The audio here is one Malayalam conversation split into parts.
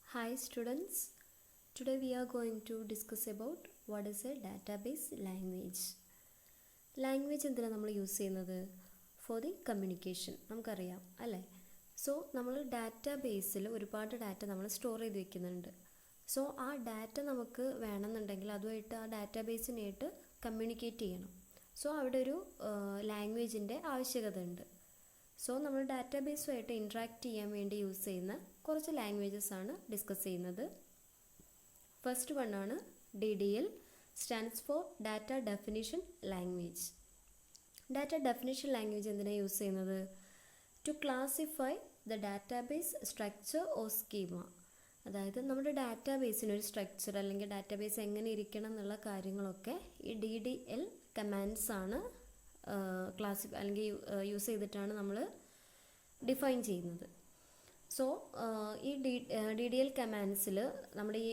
Hi students, today we are going to discuss about what is a database language. Language എന്തിനാണ് നമ്മൾ യൂസ് ചെയ്യുന്നത്? ഫോർ ദി കമ്മ്യൂണിക്കേഷൻ നമുക്കറിയാം അല്ലേ? സോ നമ്മൾ ഡാറ്റാബേസിൽ ഒരുപാട് ഡാറ്റ നമ്മൾ സ്റ്റോർ ചെയ്ത് വെക്കുന്നുണ്ട്. സോ ആ ഡാറ്റ നമുക്ക് വേണമെന്നുണ്ടെങ്കിൽ അതുമായിട്ട് ആ ഡാറ്റാബേസിനായിട്ട് കമ്മ്യൂണിക്കേറ്റ് ചെയ്യണം. സോ അവിടെ ഒരു ലാംഗ്വേജിൻ്റെ ആവശ്യകത ഉണ്ട്. സോ നമ്മൾ ഡാറ്റാബേസുമായിട്ട് ഇൻട്രാക്ട് ചെയ്യാൻ വേണ്ടി യൂസ് ചെയ്യുന്ന കുറച്ച് ലാംഗ്വേജസ് ആണ് ഡിസ്കസ് ചെയ്യുന്നത്. ഫസ്റ്റ് വൺ ആണ് DDL, stands for data definition language. Data definition language എന്തിനാണ് യൂസ് ചെയ്യുന്നത്? To classify the database structure or schema. അതായത് നമ്മുടെ ഡാറ്റാബേസിനൊരു സ്ട്രക്ചർ അല്ലെങ്കിൽ ഡാറ്റാബേസ് എങ്ങനെ ഇരിക്കണം എന്നുള്ള കാര്യങ്ങളൊക്കെ ഈ DDL കമാൻഡ്സ് ആണ് അല്ലെങ്കിൽ യൂസ് ചെയ്തിട്ടാണ് നമ്മൾ ഡിഫൈൻ ചെയ്യുന്നത്. സോ ഈ DDL കമാൻഡ്സിൽ നമ്മുടെ ഈ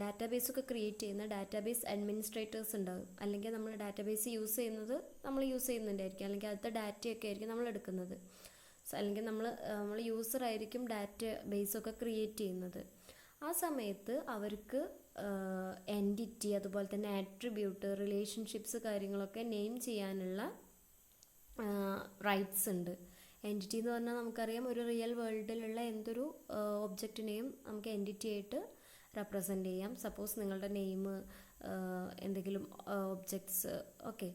ഡാറ്റാബേസൊക്കെ ക്രിയേറ്റ് ചെയ്യുന്ന ഡാറ്റാബേസ് അഡ്മിനിസ്ട്രേറ്റേഴ്സ് ഉണ്ടാകും. അല്ലെങ്കിൽ നമ്മൾ ഡാറ്റാബേസ് യൂസ് ചെയ്യുന്നുണ്ടായിരിക്കും, അല്ലെങ്കിൽ അടുത്ത ഡാറ്റയൊക്കെ ആയിരിക്കും നമ്മൾ എടുക്കുന്നത്. അല്ലെങ്കിൽ നമ്മൾ യൂസർ ആയിരിക്കും ഡാറ്റാബേസൊക്കെ ക്രിയേറ്റ് ചെയ്യുന്നത്. ആ സമയത്ത് അവർക്ക് എൻറ്റിറ്റി, അതുപോലെ തന്നെ ആട്രിബ്യൂട്ട്, റിലേഷൻഷിപ്സ് കാര്യങ്ങളൊക്കെ നെയിം ചെയ്യാനുള്ള റൈറ്റ്സ് ഉണ്ട്. എൻറ്റിറ്റി എന്ന് പറഞ്ഞാൽ നമുക്കറിയാം, ഒരു റിയൽ വേൾഡിലുള്ള എന്തൊരു ഒബ്ജക്റ്റിനെയും നമുക്ക് എൻറ്റിറ്റി ആയിട്ട് റെപ്രസെൻ്റ് ചെയ്യാം. സപ്പോസ് നിങ്ങളുടെ നെയിം, എന്തെങ്കിലും ഒബ്ജക്ട്സ്, ഓക്കെ.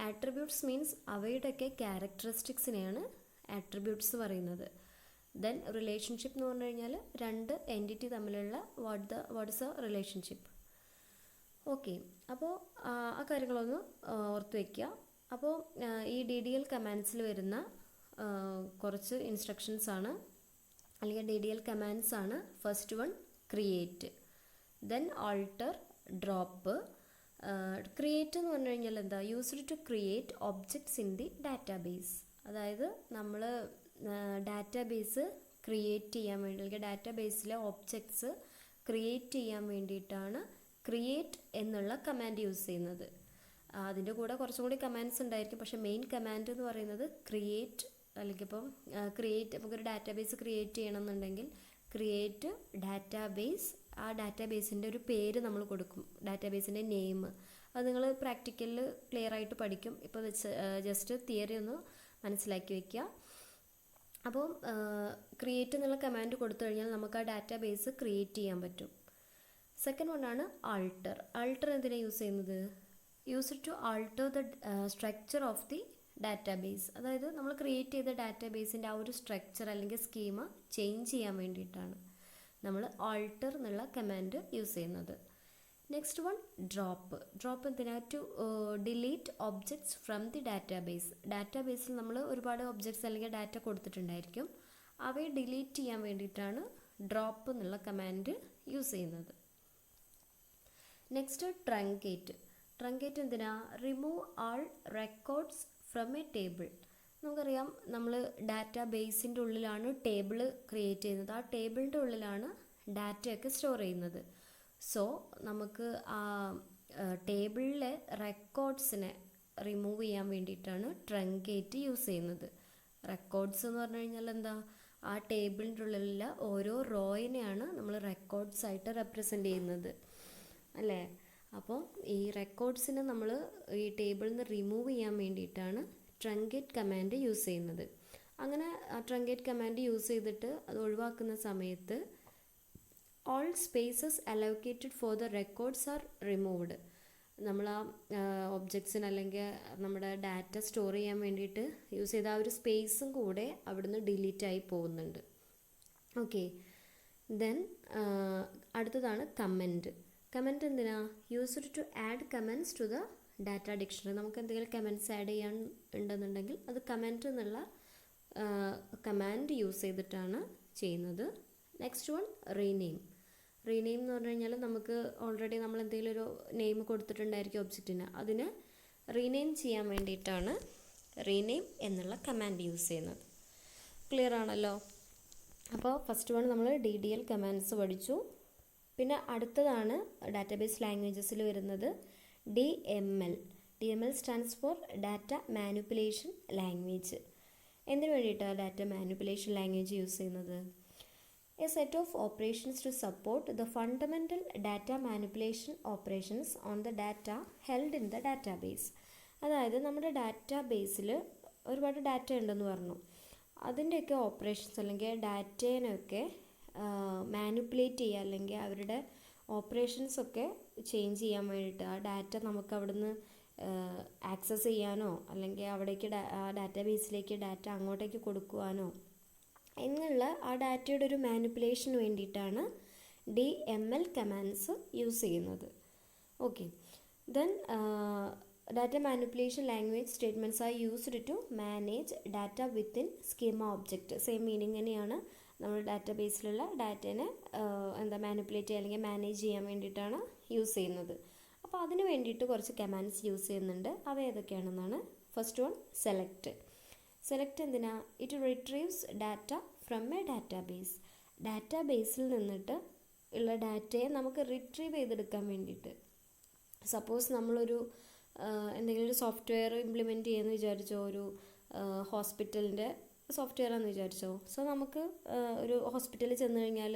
ആട്രിബ്യൂട്ട്സ് മീൻസ് അവയുടെയൊക്കെ ക്യാരക്ടറിസ്റ്റിക്സിനെയാണ് ആട്രിബ്യൂട്ട്സ് പറയുന്നത്. ദെൻ റിലേഷൻഷിപ്പ് എന്ന് പറഞ്ഞു കഴിഞ്ഞാൽ രണ്ട് എൻറ്റിറ്റി തമ്മിലുള്ള what is a relationship. Okay, അപ്പോൾ ആ കാര്യങ്ങളൊന്ന് ഓർത്ത് വയ്ക്കുക. അപ്പോൾ ഈ DDL കമാൻഡ്സിൽ വരുന്ന കുറച്ച് ഇൻസ്ട്രക്ഷൻസ് ആണ്, അല്ലെങ്കിൽ DDL കമാൻഡ്സ് ആണ്. First one create, then alter, drop. Create എന്ന് പറഞ്ഞു കഴിഞ്ഞാൽ എന്താ? Used to create objects in the database. അതായത് നമ്മൾ ഡാറ്റാബേസ് ക്രിയേറ്റ് ചെയ്യാൻ വേണ്ടി, അല്ലെങ്കിൽ ഡാറ്റാബേസിലെ ഒബ്ജക്ട്സ് ക്രിയേറ്റ് ചെയ്യാൻ വേണ്ടിയിട്ടാണ് ക്രിയേറ്റ് എന്നുള്ള കമാൻഡ് യൂസ് ചെയ്യുന്നത്. അതിൻ്റെ കൂടെ കുറച്ചും കൂടി കമാൻഡ്സ് ഉണ്ടായിരിക്കും, പക്ഷേ മെയിൻ കമാൻഡ് എന്ന് പറയുന്നത് ക്രിയേറ്റ്. അല്ലെങ്കിൽ ഇപ്പം നമുക്കൊരു ഡാറ്റാബേസ് ക്രിയേറ്റ് ചെയ്യണമെന്നുണ്ടെങ്കിൽ ക്രിയേറ്റ് ഡാറ്റാബേസ്, ആ ഡാറ്റാബേസിൻ്റെ ഒരു പേര് നമ്മൾ കൊടുക്കും, ഡാറ്റാബേസിൻ്റെ നെയിം. അത് നിങ്ങൾ പ്രാക്ടിക്കലിൽ ക്ലിയർ ആയിട്ട് പഠിക്കും. ഇപ്പോൾ ജസ്റ്റ് തിയറി ഒന്ന് മനസ്സിലാക്കി വയ്ക്കുക. അപ്പോൾ ക്രിയേറ്റ് എന്നുള്ള കമാൻഡ് കൊടുത്തു കഴിഞ്ഞാൽ നമുക്ക് ആ ഡാറ്റാബേസ് ക്രിയേറ്റ് ചെയ്യാൻ പറ്റും. സെക്കൻഡ് വൺ ആണ് ആൾട്ടർ. ആൾട്ടർ എന്തിനാണ് യൂസ് ചെയ്യുന്നത്? Use to alter the structure of the database. അതായത് നമ്മൾ ക്രിയേറ്റ് ചെയ്ത ഡാറ്റാബേസിൻ്റെ ആ ഒരു സ്ട്രക്ചർ അല്ലെങ്കിൽ സ്കീമ ചേഞ്ച് ചെയ്യാൻ വേണ്ടിയിട്ടാണ് നമ്മൾ ആൾട്ടർ എന്നുള്ള കമാൻഡ് യൂസ് ചെയ്യുന്നത്. Next one drop. ഡ്രോപ്പ് എന്തിനാ? To delete objects from the database. ഡാറ്റാബേസിൽ നമ്മൾ ഒരുപാട് ഒബ്ജക്ട്സ് അല്ലെങ്കിൽ ഡാറ്റ കൊടുത്തിട്ടുണ്ടായിരിക്കും, അവയെ ഡിലീറ്റ് ചെയ്യാൻ വേണ്ടിയിട്ടാണ് ഡ്രോപ്പ് എന്നുള്ള കമാൻഡ് യൂസ് ചെയ്യുന്നത്. Next truncate. ട്രങ്കേറ്റ് എന്തിനാ? Remove all records from a table. നമുക്കറിയാം, നമ്മൾ ഡാറ്റാബേസിൻ്റെ ഉള്ളിലാണ് ടേബിൾ ക്രിയേറ്റ് ചെയ്യുന്നത്. ആ ടേബിളിൻ്റെ ഉള്ളിലാണ് ഡാറ്റയൊക്കെ സ്റ്റോർ ചെയ്യുന്നത്. സോ നമുക്ക് ആ ടേബിളിലെ റെക്കോർഡ്സിനെ റിമൂവ് ചെയ്യാൻ വേണ്ടിയിട്ടാണ് ട്രങ്കേറ്റ് യൂസ് ചെയ്യുന്നത്. റെക്കോർഡ്സ് എന്ന് പറഞ്ഞു കഴിഞ്ഞാൽ എന്താ? ആ ടേബിളിൻ്റെ ഉള്ളിലുള്ള ഓരോ റോയിനെയാണ് നമ്മൾ റെക്കോർഡ്സ് ആയിട്ട് റെപ്രസെൻ്റ് ചെയ്യുന്നത്, അല്ലേ? അപ്പോൾ ഈ റെക്കോർഡ്സിനെ നമ്മൾ ഈ ടേബിളിൽ നിന്ന് റിമൂവ് ചെയ്യാൻ വേണ്ടിയിട്ടാണ് ട്രങ്കേറ്റ് കമാൻഡ് യൂസ് ചെയ്യുന്നത്. അങ്ങനെ ആ ട്രങ്കേറ്റ് കമാൻഡ് യൂസ് ചെയ്തിട്ട് അത് ഒഴിവാക്കുന്ന സമയത്ത് all spaces allocated for the records are removed. നമ്മൾ ആ ഒബ്ജക്ട്സിന് അല്ലെങ്കിൽ നമ്മുടെ ഡാറ്റ സ്റ്റോർ ചെയ്യാൻ വേണ്ടിയിട്ട് യൂസ് ചെയ്ത ആ ഒരു സ്പേസും കൂടെ അവിടുന്ന് ഡിലീറ്റ് ആയി പോകുന്നുണ്ട്. ഓക്കെ, ദെൻ അടുത്തതാണ് കമൻറ്റ്. കമൻറ്റ് എന്തിനാ? Used to add comments to the data dictionary. നമുക്ക് എന്തെങ്കിലും കമൻറ്റ്സ് ആഡ് ചെയ്യാൻ ഉണ്ടെന്നുണ്ടെങ്കിൽ അത് കമൻറ്റ് എന്നുള്ള കമാൻഡ് യൂസ് ചെയ്തിട്ടാണ് ചെയ്യുന്നത്. Next one rename. റീനെയിം എന്ന് പറഞ്ഞു കഴിഞ്ഞാൽ നമുക്ക് ഓൾറെഡി നമ്മൾ എന്തെങ്കിലും ഒരു നെയിം കൊടുത്തിട്ടുണ്ടായിരിക്കും ഒബ്ജക്റ്റിന്, അതിന് റീനെയിം ചെയ്യാൻ വേണ്ടിയിട്ടാണ് റീനെയിം എന്നുള്ള കമാൻഡ് യൂസ് ചെയ്യുന്നത്. ക്ലിയർ ആണല്ലോ? അപ്പോൾ ഫസ്റ്റ് വൺ നമ്മൾ DDL കമാൻഡ്സ് പഠിച്ചു. പിന്നെ അടുത്തതാണ് ഡാറ്റാബേസ് ലാംഗ്വേജസിൽ വരുന്നത് DML. DML stands for data manipulation language. എന്തിനു വേണ്ടിയിട്ടാണ് ഡാറ്റ മാനിപ്പുലേഷൻ ലാംഗ്വേജ് യൂസ് ചെയ്യുന്നത്? A set of operations to support the fundamental data manipulation operations on the data held in the database. അതായത് നമ്മുടെ ഡാറ്റാബേസിൽ ഒരുപാട് ഡാറ്റ ഉണ്ടെന്ന് പറഞ്ഞു. അതിൻ്റെയൊക്കെ ഓപ്പറേഷൻസ് അല്ലെങ്കിൽ ഡാറ്റേനെയൊക്കെ മാനിപ്പുലേറ്റ് ചെയ്യുക അല്ലെങ്കിൽ അവരുടെ ഓപ്പറേഷൻസൊക്കെ ചേഞ്ച് ചെയ്യാൻ വേണ്ടിയിട്ട് ആ ഡാറ്റ നമുക്ക് അവിടുന്ന് ആക്സസ് ചെയ്യാനോ അല്ലെങ്കിൽ അവിടേക്ക് ആ ഡാറ്റാബേസിലേക്ക് ഡാറ്റ അങ്ങോട്ടേക്ക് കൊടുക്കുവാനോ എന്നുള്ള ആ ഡാറ്റയുടെ ഒരു മാനിപ്പുലേഷന് വേണ്ടിയിട്ടാണ് DML കമാൻഡ്സ് യൂസ് ചെയ്യുന്നത്. Okay, then data manipulation language statements are used to manage data within schema object. Same meaning തന്നെയാണ്. നമ്മൾ ഡാറ്റാബേസിലുള്ള ഡാറ്റേനെ മാനിപ്പുലേറ്റ് ചെയ്യുക അല്ലെങ്കിൽ മാനേജ് ചെയ്യാൻ വേണ്ടിയിട്ടാണ് യൂസ് ചെയ്യുന്നത്. അപ്പോൾ അതിന് വേണ്ടിയിട്ട് കുറച്ച് കമാൻഡ്സ് യൂസ് ചെയ്യുന്നുണ്ട്. അവ ഏതൊക്കെയാണെന്നാണ്. First one, select. സെലക്ട് എന്തിനാ? It retrieves data from a database. ഡാറ്റാബേസിൽ നിന്നിട്ട് ഉള്ള ഡാറ്റയെ നമുക്ക് റിട്രീവ് ചെയ്തെടുക്കാൻ വേണ്ടിയിട്ട്. സപ്പോസ് നമ്മളൊരു എന്തെങ്കിലും ഒരു സോഫ്റ്റ്വെയർ ഇംപ്ലിമെൻറ്റ് ചെയ്യുമെന്ന് വിചാരിച്ചോ, ഒരു ഹോസ്പിറ്റലിൻ്റെ സോഫ്റ്റ്വെയർ ആണെന്ന് വിചാരിച്ചോ. സോ നമുക്ക് ഒരു ഹോസ്പിറ്റലിൽ ചെന്ന് കഴിഞ്ഞാൽ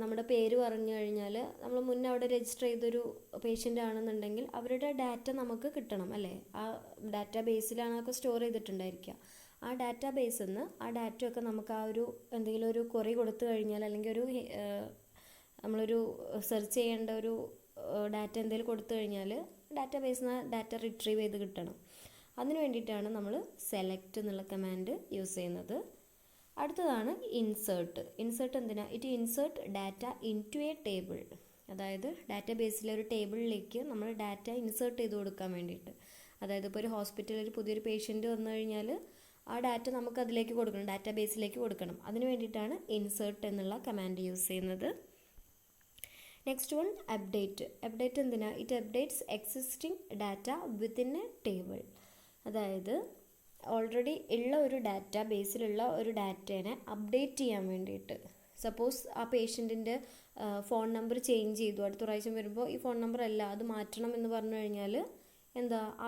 നമ്മുടെ പേര് പറഞ്ഞു കഴിഞ്ഞാൽ നമ്മൾ മുന്നേ അവിടെ രജിസ്റ്റർ ചെയ്തൊരു പേഷ്യൻ്റ് ആണെന്നുണ്ടെങ്കിൽ അവരുടെ ഡാറ്റ നമുക്ക് കിട്ടണം അല്ലേ. ആ ഡാറ്റാ ബേസിലാണ് അതൊക്കെ സ്റ്റോർ ചെയ്തിട്ടുണ്ടായിരിക്കുക. ആ ഡാറ്റാ ബേസിൽ നിന്ന് ആ ഡാറ്റയൊക്കെ നമുക്ക് ആ ഒരു എന്തെങ്കിലും ഒരു ക്വറി കൊടുത്തു കഴിഞ്ഞാൽ അല്ലെങ്കിൽ ഒരു നമ്മളൊരു സെർച്ച് ചെയ്യേണ്ട ഒരു ഡാറ്റ എന്തെങ്കിലും കൊടുത്തു കഴിഞ്ഞാൽ ഡാറ്റാ ബേസിൽ നിന്ന് ഡാറ്റ റിട്രീവ് ചെയ്ത് കിട്ടണം. അതിന് വേണ്ടിയിട്ടാണ് നമ്മൾ സെലക്ട് എന്നുള്ള കമാൻഡ് യൂസ് ചെയ്യുന്നത്. അടുത്തതാണ് ഇൻസേർട്ട്. ഇൻസേർട്ട് എന്തിനാ? It insert data into a table. അതായത് ഡാറ്റാ ബേസിലെ ഒരു ടേബിളിലേക്ക് നമ്മൾ ഡാറ്റ ഇൻസേർട്ട് ചെയ്ത് കൊടുക്കാൻ വേണ്ടിയിട്ട്. അതായത് ഇപ്പോൾ ഒരു ഹോസ്പിറ്റലിൽ ഒരു പുതിയൊരു പേഷ്യൻ്റ് വന്നു കഴിഞ്ഞാൽ ആ ഡാറ്റ നമുക്ക് അതിലേക്ക് കൊടുക്കണം, ഡാറ്റാ ബേസിലേക്ക് കൊടുക്കണം. അതിന് വേണ്ടിയിട്ടാണ് ഇൻസേർട്ട് എന്നുള്ള കമാൻഡ് യൂസ് ചെയ്യുന്നത്. Next one, update. അപ്ഡേറ്റ് എന്തിനാ? It updates existing data within A table. അതായത് ഓൾറെഡി ഉള്ള ഒരു ഡാറ്റാ ബേസിലുള്ള ഒരു ഡാറ്റേനെ അപ്ഡേറ്റ് ചെയ്യാൻ വേണ്ടിയിട്ട്. സപ്പോസ് ആ പേഷ്യൻറ്റിൻ്റെ ഫോൺ നമ്പർ ചേഞ്ച് ചെയ്തു, അടുത്ത പ്രാവശ്യം വരുമ്പോൾ ഈ ഫോൺ നമ്പർ അല്ല അത് മാറ്റണം എന്ന് പറഞ്ഞു കഴിഞ്ഞാൽ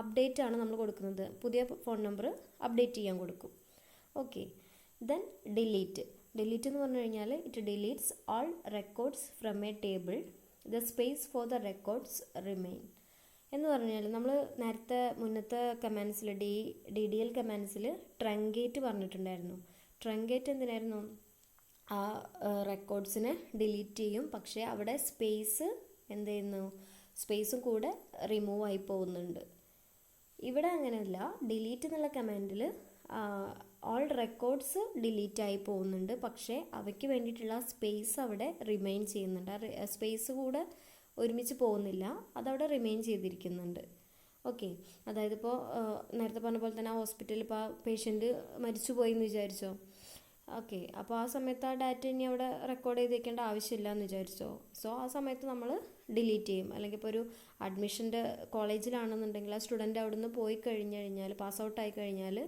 അപ്ഡേറ്റ് ആണ് നമ്മൾ കൊടുക്കുന്നത്. പുതിയ ഫോൺ നമ്പർ അപ്ഡേറ്റ് ചെയ്യാൻ കൊടുക്കും. Okay, then delete. ഡിലീറ്റ് എന്ന് പറഞ്ഞു കഴിഞ്ഞാൽ it deletes all records from a table, the space for the records remain. എന്ന് പറഞ്ഞാൽ നമ്മൾ നേരത്തെ മുന്നത്തെ കമാൻഡ്സിൽ DDL കമാൻഡ്സിൽ ട്രങ്കേറ്റ് പറഞ്ഞിട്ടുണ്ടായിരുന്നു. ട്രങ്കേറ്റ് എന്തിനായിരുന്നു? ആ റെക്കോർഡ്സിനെ ഡിലീറ്റ് ചെയ്യും, പക്ഷേ അവിടെ സ്പേസ് എന്ത് ചെയ്യുന്നു? സ്പേസും കൂടെ റിമൂവ് ആയി പോകുന്നുണ്ട്. ഇവിടെ അങ്ങനെയല്ല. ഡിലീറ്റ് എന്നുള്ള കമാൻഡിൽ ഓൾ റെക്കോർഡ്സ് ഡിലീറ്റ് ആയി പോകുന്നുണ്ട്, പക്ഷേ അവയ്ക്ക് വേണ്ടിയിട്ടുള്ള സ്പേസ് അവിടെ റിമെയിൻ ചെയ്യുന്നുണ്ട്. ആ സ്പേസ് കൂടെ ഒരുമിച്ച് പോകുന്നില്ല, അതവിടെ റിമെയിൻ ചെയ്തിരിക്കുന്നുണ്ട്. ഓക്കെ, അതായത് ഇപ്പോൾ നേരത്തെ പറഞ്ഞ പോലെ തന്നെ ആ ഹോസ്പിറ്റലിൽ ഇപ്പോൾ ആ പേഷ്യൻറ്റ് മരിച്ചു പോയി എന്ന് വിചാരിച്ചോ. ഓക്കെ, അപ്പോൾ ആ സമയത്ത് ആ ഡാറ്റ ഇനി അവിടെ റെക്കോർഡ് ചെയ്ത് വെക്കേണ്ട ആവശ്യമില്ല എന്ന് വിചാരിച്ചോ. സോ ആ സമയത്ത് നമ്മൾ ഡിലീറ്റ് ചെയ്യും. അല്ലെങ്കിൽ ഇപ്പോൾ ഒരു അഡ്മിഷൻ്റെ കോളേജിലാണെന്നുണ്ടെങ്കിൽ ആ സ്റ്റുഡൻറ്റ് അവിടെ നിന്ന് പോയി കഴിഞ്ഞാൽ പാസ് ഔട്ട് ആയി കഴിഞ്ഞാൽ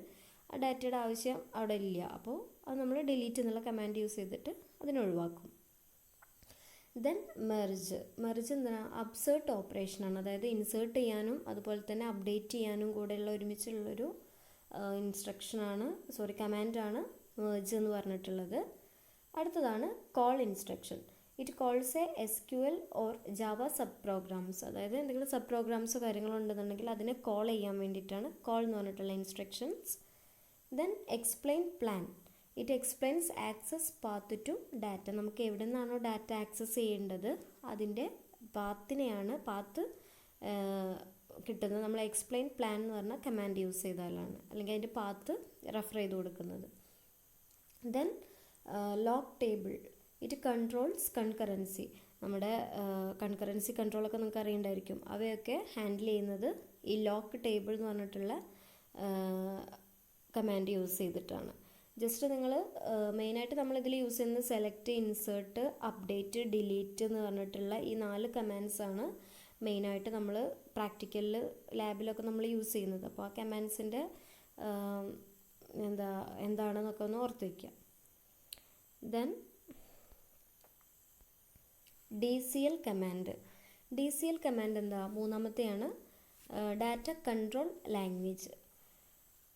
ആ ഡാറ്റയുടെ ആവശ്യം അവിടെ ഇല്ല. അപ്പോൾ അത് നമ്മൾ ഡിലീറ്റ് എന്നുള്ള കമാൻഡ് യൂസ് ചെയ്തിട്ട് അതിനെ ഒഴിവാക്കും. Then merge. മെർജ് എന്താണ്? അബ്സേർട്ട് ഓപ്പറേഷനാണ്. അതായത് ഇൻസേർട്ട് ചെയ്യാനും അതുപോലെ തന്നെ അപ്ഡേറ്റ് ചെയ്യാനും കൂടെയുള്ള ഒരുമിച്ചുള്ളൊരു കമാൻഡാണ് മെർജ് എന്ന് പറഞ്ഞിട്ടുള്ളത്. അടുത്തതാണ് call instruction. It calls A SQL or Java sub programmes. അതായത് എന്തെങ്കിലും സബ് പ്രോഗ്രാംസോ കാര്യങ്ങളോ ഉണ്ടെന്നുണ്ടെങ്കിൽ അതിനെ കോൾ ചെയ്യാൻ വേണ്ടിയിട്ടാണ് കോൾ എന്ന് പറഞ്ഞിട്ടുള്ള instructions. Then explain plan. It explains access path to data. നമുക്ക് എവിടെ നിന്നാണോ ഡാറ്റ ആക്സസ് ചെയ്യേണ്ടത് അതിൻ്റെ പാത്ത് കിട്ടുന്നത് നമ്മൾ എക്സ്പ്ലെയിൻ പ്ലാൻ എന്ന് പറഞ്ഞ കമാൻഡ് യൂസ് ചെയ്താലാണ്, അല്ലെങ്കിൽ അതിൻ്റെ പാത്ത് റെഫർ ചെയ്ത് കൊടുക്കുന്നത്. Then lock table. It controls concurrency. നമ്മുടെ കൺകറൻസി കൺട്രോളൊക്കെ നമുക്ക് അറിയണ്ടായിരിക്കും. അവയൊക്കെ ഹാൻഡിൽ ചെയ്യുന്നത് ഈ ലോക്ക് ടേബിൾ എന്ന് പറഞ്ഞിട്ടുള്ള കമാൻഡ് യൂസ് ചെയ്തിട്ടാണ്. ജസ്റ്റ് നിങ്ങൾ മെയിനായിട്ട് നമ്മളിതിൽ യൂസ് ചെയ്യുന്നത് സെലക്ട്, ഇൻസേർട്ട്, അപ്ഡേറ്റ്, ഡിലീറ്റ് എന്ന് പറഞ്ഞിട്ടുള്ള ഈ 4 കമാൻഡ്സാണ് മെയിനായിട്ട് നമ്മൾ പ്രാക്ടിക്കലിൽ ലാബിലൊക്കെ നമ്മൾ യൂസ് ചെയ്യുന്നത്. അപ്പോൾ ആ കമാൻഡ്സിൻ്റെ എന്താണെന്നൊക്കെ ഒന്ന് ഓർത്ത് വയ്ക്കുക. Then DCL command. DCL command എന്താ? മൂന്നാമത്തെയാണ് ഡാറ്റ കൺട്രോൾ ലാംഗ്വേജ്.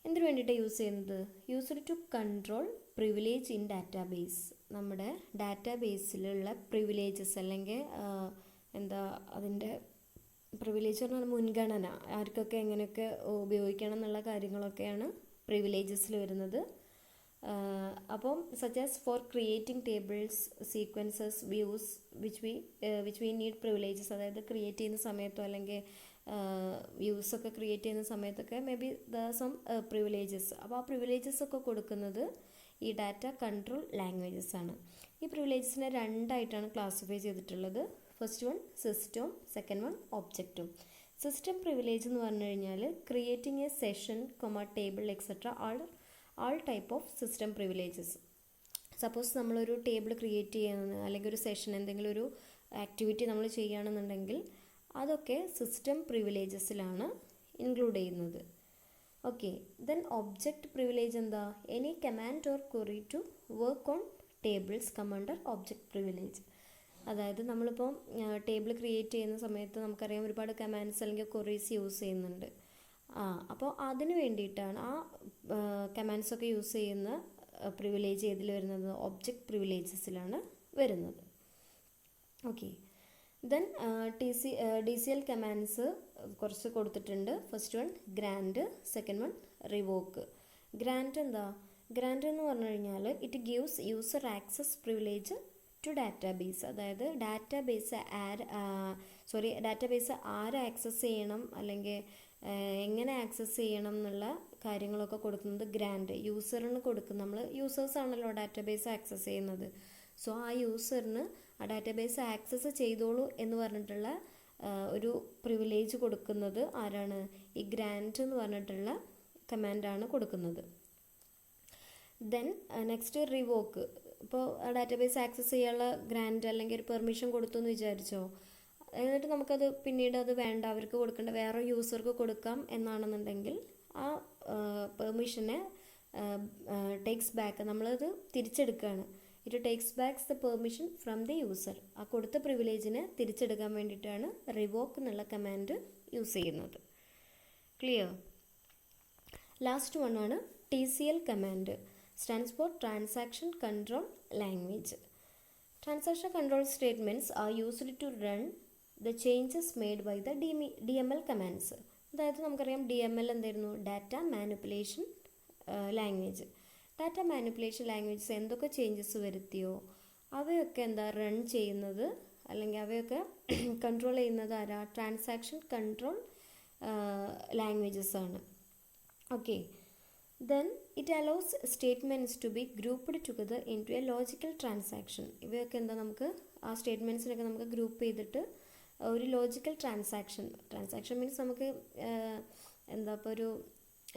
എന്തിനു വേണ്ടിയിട്ടാണ് യൂസ് ചെയ്യുന്നത്? Used to control privilege in database. നമ്മുടെ ഡാറ്റാ ബേസിലുള്ള പ്രിവിലേജസ് അല്ലെങ്കിൽ എന്താ അതിൻ്റെ പ്രിവിലേജ് പറഞ്ഞാൽ മുൻഗണന, ആർക്കൊക്കെ എങ്ങനെയൊക്കെ ഉപയോഗിക്കണം എന്നുള്ള കാര്യങ്ങളൊക്കെയാണ് പ്രിവിലേജസിൽ വരുന്നത്. അപ്പം such as four creating tables, sequences, views which we need privileges, അതായത് ക്രിയേറ്റ് ചെയ്യുന്ന സമയത്തോ അല്ലെങ്കിൽ വ്യൂസൊക്കെ ക്രിയേറ്റ് ചെയ്യുന്ന സമയത്തൊക്കെ മേ ബി സം പ്രിവിലേജസ്. അപ്പോൾ ആ പ്രിവിലേജസ് ഒക്കെ കൊടുക്കുന്നത് ഈ ഡാറ്റ കൺട്രോൾ ലാംഗ്വേജസ് ആണ്. ഈ പ്രിവിലേജസിനെ രണ്ടായിട്ടാണ് ക്ലാസിഫൈ ചെയ്തിട്ടുള്ളത്. ഫസ്റ്റ് വൺ സിസ്റ്റവും, സെക്കൻഡ് വൺ ഒബ്ജക്റ്റും. സിസ്റ്റം പ്രിവിലേജ് എന്ന് പറഞ്ഞു കഴിഞ്ഞാൽ creating A session, table etcetera all type of system privileges. Suppose നമ്മളൊരു ടേബിൾ ക്രിയേറ്റ് ചെയ്യുന്ന അല്ലെങ്കിൽ ഒരു സെഷൻ, എന്തെങ്കിലും ഒരു ആക്ടിവിറ്റി നമ്മൾ ചെയ്യുകയാണെന്നുണ്ടെങ്കിൽ അതൊക്കെ സിസ്റ്റം പ്രിവിലേജസിലാണ് ഇൻക്ലൂഡ് ചെയ്യുന്നത്. ഓക്കെ, ദെൻ ഒബ്ജക്റ്റ് പ്രിവിലേജ് എന്താ? Any command or query to work on tables come under object privilege. അതായത് നമ്മളിപ്പോൾ ടേബിൾ ക്രിയേറ്റ് ചെയ്യുന്ന സമയത്ത് നമുക്കറിയാം ഒരുപാട് കമാൻഡ്സ് അല്ലെങ്കിൽ ക്വറീസ് യൂസ് ചെയ്യുന്നുണ്ട്. അപ്പോൾ അതിന് വേണ്ടിയിട്ടാണ് ആ കമാൻഡ്സൊക്കെ യൂസ് ചെയ്യുന്ന പ്രിവിലേജ് ഏതിൽ വരുന്നത്? ഒബ്ജക്റ്റ് പ്രിവിലേജസിലാണ് വരുന്നത്. ഓക്കെ, ദെൻ DCL കമാൻഡ്സ് കുറച്ച് കൊടുത്തിട്ടുണ്ട്. First one grant, second one revoke. Grant എന്താ? ഗ്രാൻഡ് എന്ന് പറഞ്ഞു കഴിഞ്ഞാൽ it gives user access privilege to database. അതായത് ഡാറ്റാബേസ് ആര് ആക്സസ് ചെയ്യണം അല്ലെങ്കിൽ എങ്ങനെ ആക്സസ് ചെയ്യണം എന്നുള്ള കാര്യങ്ങളൊക്കെ കൊടുക്കുന്നത് ഗ്രാൻഡ് യൂസറിന് കൊടുക്കും. നമ്മൾ യൂസേഴ്സാണല്ലോ ഡാറ്റാബേസ് ആക്സസ് ചെയ്യുന്നത്. സോ ആ യൂസറിന് ആ ഡാറ്റാബേസ് ആക്സസ് ചെയ്തോളൂ എന്ന് പറഞ്ഞിട്ടുള്ള ഒരു പ്രിവിലേജ് കൊടുക്കുന്നത് ആരാണ്? ഈ ഗ്രാൻഡ് എന്ന് പറഞ്ഞിട്ടുള്ള കമാൻഡാണ് കൊടുക്കുന്നത്. Then next revoke. ഇപ്പോൾ ഡാറ്റാബേസ് ആക്സസ് ചെയ്യാനുള്ള ഗ്രാൻഡ് അല്ലെങ്കിൽ ഒരു പെർമിഷൻ കൊടുത്തു എന്ന് വിചാരിച്ചോ, എന്നിട്ട് നമുക്കത് പിന്നീട് അത് വേണ്ട, അവർക്ക് കൊടുക്കേണ്ട വേറെ യൂസർക്ക് കൊടുക്കാം എന്നാണെന്നുണ്ടെങ്കിൽ ആ പെർമിഷനെ ടേക്സ് ബാക്ക്, നമ്മളത് തിരിച്ചെടുക്കുകയാണ്. It takes backs the permission from the user. ആ കൊടുത്ത പ്രിവിലേജിനെ തിരിച്ചെടുക്കാൻ വേണ്ടിയിട്ടാണ് റിവോക്ക് എന്നുള്ള കമാൻഡ് യൂസ് ചെയ്യുന്നത്. ക്ലിയർ? ലാസ്റ്റ് വൺ ആണ് TCL command. Stands for transaction control language. Transaction control statements are used to run the changes made by the DML commands. അതായത് നമുക്കറിയാം DML എന്തായിരുന്നു? Data manipulation language. Data manipulation languages എന്തൊക്കെ ചേഞ്ചസ് വരുത്തിയോ അവയൊക്കെ എന്താ റൺ ചെയ്യുന്നത് അല്ലെങ്കിൽ അവയൊക്കെ കൺട്രോൾ ചെയ്യുന്നത് ആരാ? ട്രാൻസാക്ഷൻ കൺട്രോൾ ലാംഗ്വേജസ് ആണ്. Okay, then it allows statements to be grouped together into a logical transaction. ഇവയൊക്കെ എന്താ? നമുക്ക് ആ സ്റ്റേറ്റ്മെൻറ്റ്സിനൊക്കെ നമുക്ക് ഗ്രൂപ്പ് ചെയ്തിട്ട് ഒരു ലോജിക്കൽ ട്രാൻസാക്ഷൻ മീൻസ് നമുക്ക് എന്താ ഇപ്പോൾ ഒരു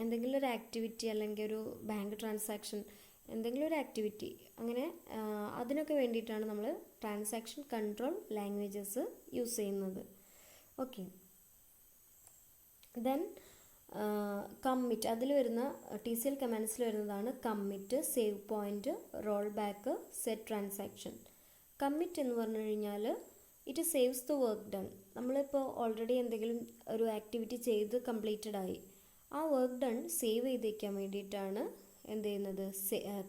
എന്തെങ്കിലും ഒരു ആക്ടിവിറ്റി അല്ലെങ്കിൽ ഒരു ബാങ്ക് ട്രാൻസാക്ഷൻ, എന്തെങ്കിലും ഒരു ആക്ടിവിറ്റി, അങ്ങനെ അതിനൊക്കെ വേണ്ടിയിട്ടാണ് നമ്മൾ ട്രാൻസാക്ഷൻ കൺട്രോൾ ലാംഗ്വേജസ് യൂസ് ചെയ്യുന്നത്. Okay, then commit. അതിൽ വരുന്ന TCL കമാൻഡ്സിൽ വരുന്നതാണ് commit, save point, roll back, set transaction. Commit എന്ന് പറഞ്ഞു കഴിഞ്ഞാൽ it saves the work done. നമ്മളിപ്പോൾ ഓൾറെഡി എന്തെങ്കിലും ഒരു ആക്ടിവിറ്റി ചെയ്ത് കംപ്ലീറ്റഡ് ആയി, ആ വർക്ക് ഡൺ സേവ് ചെയ്ത് വയ്ക്കാൻ വേണ്ടിയിട്ടാണ് എന്ത് ചെയ്യുന്നത്?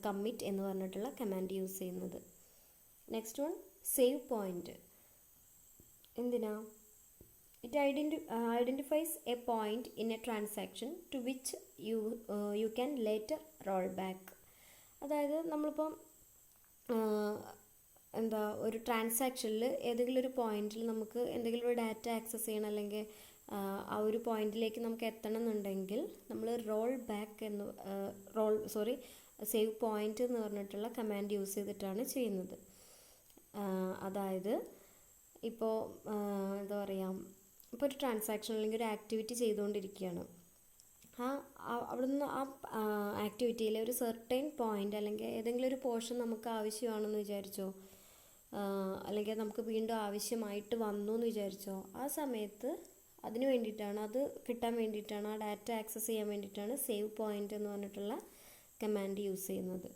കമ്മിറ്റ് എന്ന് പറഞ്ഞിട്ടുള്ള കമാൻഡ് യൂസ് ചെയ്യുന്നത്. Next one save point. എന്തിനാ? It identifies a point in a transaction to which you can later roll back. അതായത് നമ്മളിപ്പം എന്താ ഒരു ട്രാൻസാക്ഷനിൽ ഏതെങ്കിലും ഒരു പോയിന്റിൽ നമുക്ക് എന്തെങ്കിലും ഒരു ഡാറ്റ ആക്സസ് ചെയ്യണം അല്ലെങ്കിൽ ആ ഒരു പോയിന്റിലേക്ക് നമുക്ക് എത്തണം എന്നുണ്ടെങ്കിൽ നമ്മൾ സേവ് പോയിന്റ് എന്ന് പറഞ്ഞിട്ടുള്ള കമാൻഡ് യൂസ് ചെയ്തിട്ടാണ് ചെയ്യുന്നത്. അതായത് ഇപ്പോൾ എന്താ പറയുക, ഇപ്പോൾ ഒരു ട്രാൻസാക്ഷൻ അല്ലെങ്കിൽ ഒരു ആക്ടിവിറ്റി ചെയ്തുകൊണ്ടിരിക്കുകയാണ്. അവിടുന്ന് ആ ആക്ടിവിറ്റിയിലെ ഒരു സെർട്ടൈൻ പോയിന്റ് അല്ലെങ്കിൽ ഏതെങ്കിലും ഒരു പോർഷൻ നമുക്ക് ആവശ്യമാണെന്ന് വിചാരിച്ചോ, അല്ലെങ്കിൽ നമുക്ക് വീണ്ടും ആവശ്യമായിട്ട് വന്നു എന്ന് വിചാരിച്ചോ, ആ സമയത്ത് അതിന് വേണ്ടിയിട്ടാണ്, അത് കിട്ടാൻ വേണ്ടിയിട്ടാണ്, ആ ഡാറ്റ ആക്സസ് ചെയ്യാൻ വേണ്ടിയിട്ടാണ് സേവ് പോയിന്റ് എന്ന് പറഞ്ഞിട്ടുള്ള കമാൻഡ് യൂസ് ചെയ്യുന്നത്.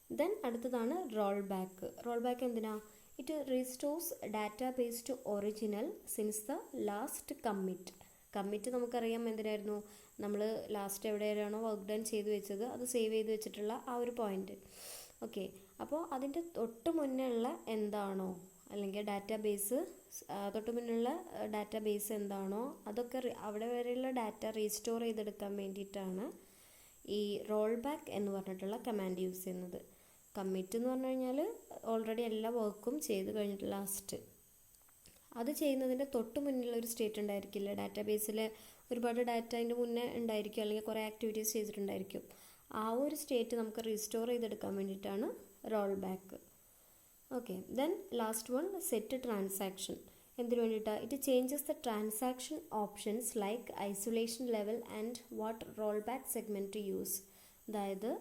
ദെൻ അടുത്തതാണ് റോൾ ബാക്ക്. റോൾ ബാക്ക് എന്തിനാ? It restores database to original since the last commit. Commit നമുക്കറിയാം എന്തിനായിരുന്നു? നമ്മൾ ലാസ്റ്റ് എവിടെയാണോ വർക്ക് ഡൺ ചെയ്ത് വെച്ചത് അത് സേവ് ചെയ്ത് വെച്ചിട്ടുള്ള ആ ഒരു പോയിന്റ്. ഓക്കെ, അപ്പോൾ അതിൻ്റെ തൊട്ട് മുന്നുള്ള എന്താണോ, അല്ലെങ്കിൽ ഡാറ്റാബേസ് തൊട്ട് മുന്നുള്ള ഡാറ്റാബേസ് എന്താണോ അതൊക്കെ അവിടെ വരെയുള്ള ഡാറ്റ റീസ്റ്റോർ ചെയ്തെടുക്കാൻ വേണ്ടിയിട്ടാണ് ഈ റോൾ ബാക്ക് എന്ന് പറഞ്ഞിട്ടുള്ള കമാൻഡ് യൂസ് ചെയ്യുന്നത്. കമ്മിറ്റ് എന്ന് പറഞ്ഞു കഴിഞ്ഞാൽ ഓൾറെഡി എല്ലാ വർക്കും ചെയ്ത് കഴിഞ്ഞിട്ട് ലാസ്റ്റ് അത് ചെയ്യുന്നതിൻ്റെ തൊട്ട് മുന്നിലുള്ള ഒരു സ്റ്റേറ്റ് ഉണ്ടായിരിക്കില്ല, ഡാറ്റാബേസിൽ ഒരുപാട് ഡാറ്റ അതിൻ്റെ മുന്നേ ഉണ്ടായിരിക്കും, അല്ലെങ്കിൽ കുറേ ആക്ടിവിറ്റീസ് ചെയ്തിട്ടുണ്ടായിരിക്കും. ആ ഒരു സ്റ്റേറ്റ് നമുക്ക് റീസ്റ്റോർ ചെയ്തെടുക്കാൻ വേണ്ടിയിട്ടാണ് roll back. Okay, then last one set transaction. എന്തിനു വേണ്ടിയിട്ടാണ്? It changes the transaction options like isolation level and what roll back segment to use. അതായത്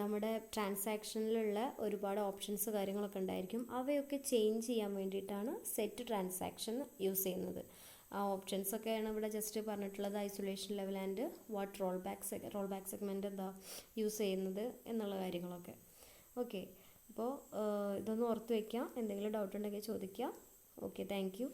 നമ്മുടെ ട്രാൻസാക്ഷനിലുള്ള ഒരുപാട് ഓപ്ഷൻസ് കാര്യങ്ങളൊക്കെ ഉണ്ടായിരിക്കും, അവയൊക്കെ ചേഞ്ച് ചെയ്യാൻ വേണ്ടിയിട്ടാണ് സെറ്റ് ട്രാൻസാക്ഷൻ യൂസ് ചെയ്യുന്നത്. ആ ഓപ്ഷൻസൊക്കെയാണ് ഇവിടെ ജസ്റ്റ് പറഞ്ഞിട്ടുള്ളത്, isolation level and what roll back segment എന്താ യൂസ് ചെയ്യുന്നത് എന്നുള്ള കാര്യങ്ങളൊക്കെ. ഓക്കെ, അപ്പോൾ ഇതൊന്ന് ഓർത്ത് വയ്ക്കാം, എന്തെങ്കിലും ഡൗട്ട് ഉണ്ടെങ്കിൽ ചോദിക്കാം. Okay, thank you.